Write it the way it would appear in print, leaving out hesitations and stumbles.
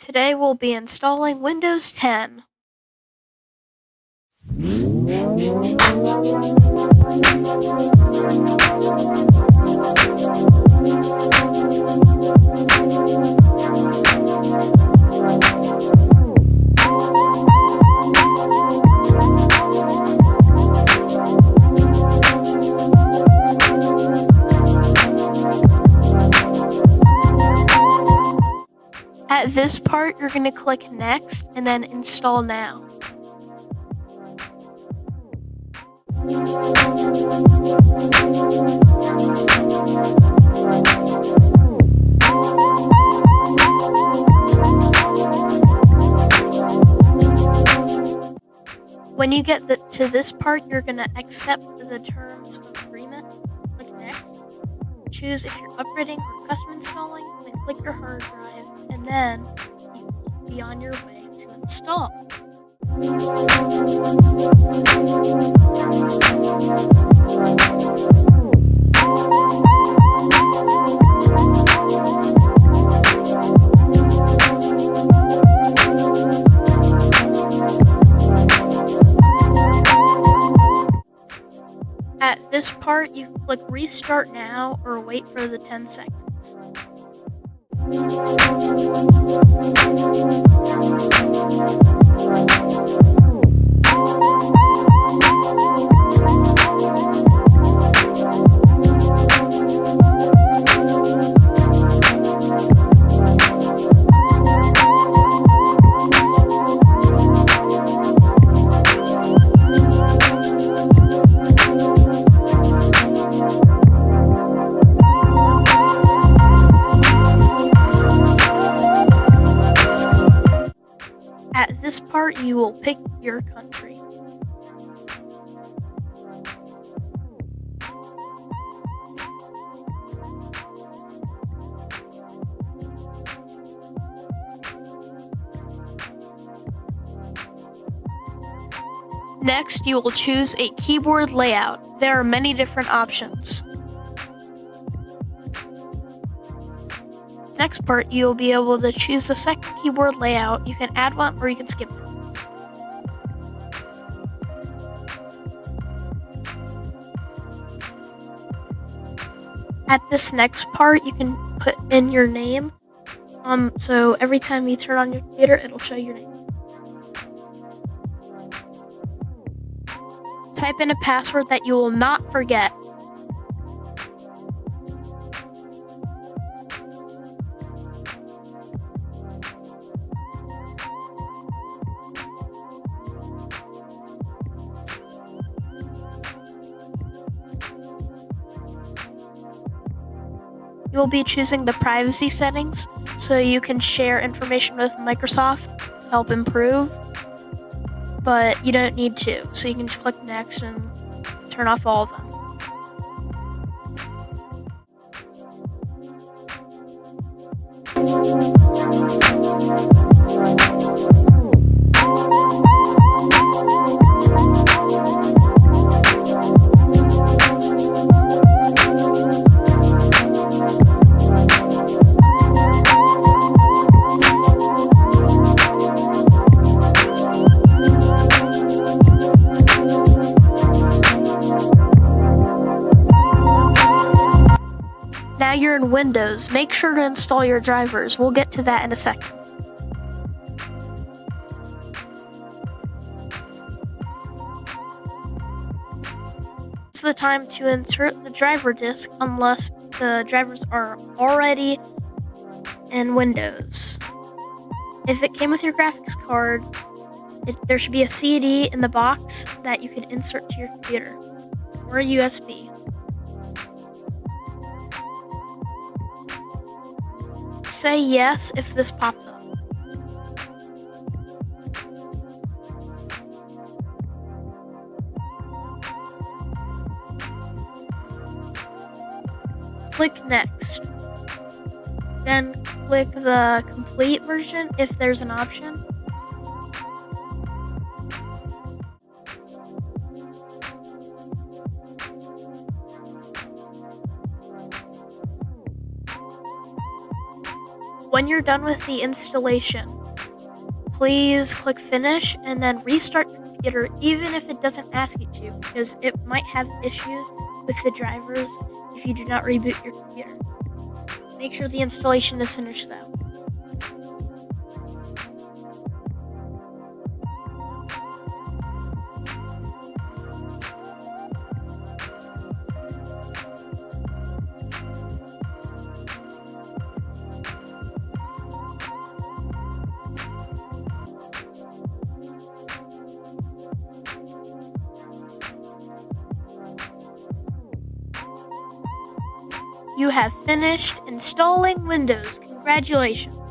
Today we'll be installing Windows 10. At this part, you're going to click Next and then Install Now. When you get to this part, you're going to accept the terms of agreement. Click Next. Choose if you're upgrading or custom installing, then click your hard drive, and then you will be on your way to install. At this part, you can click Restart Now or wait for the 10 seconds. At this part, you will pick your country. Next, you will choose a keyboard layout. There are many different options. Next part, you'll be able to choose the second keyboard layout. You can add one or you can skip it. At this next part, you can put in your name. So every time you turn on your computer, it'll show your name. Type in a password that you will not forget. You'll be choosing the privacy settings so you can share information with Microsoft to help improve, but you don't need to, so you can just click Next and turn off all of them. Now you're in Windows, make sure to install your drivers. We'll get to that in a second. It's the time to insert the driver disk unless the drivers are already in Windows. If it came with your graphics card, there should be a CD in the box that you can insert to your computer, or a USB. Say yes if this pops up. Click Next. Then click the complete version if there's an option. When you're done with the installation, please click finish and then restart the computer even if it doesn't ask you to, because it might have issues with the drivers if you do not reboot your computer. Make sure the installation is finished though. You have finished installing Windows. Congratulations.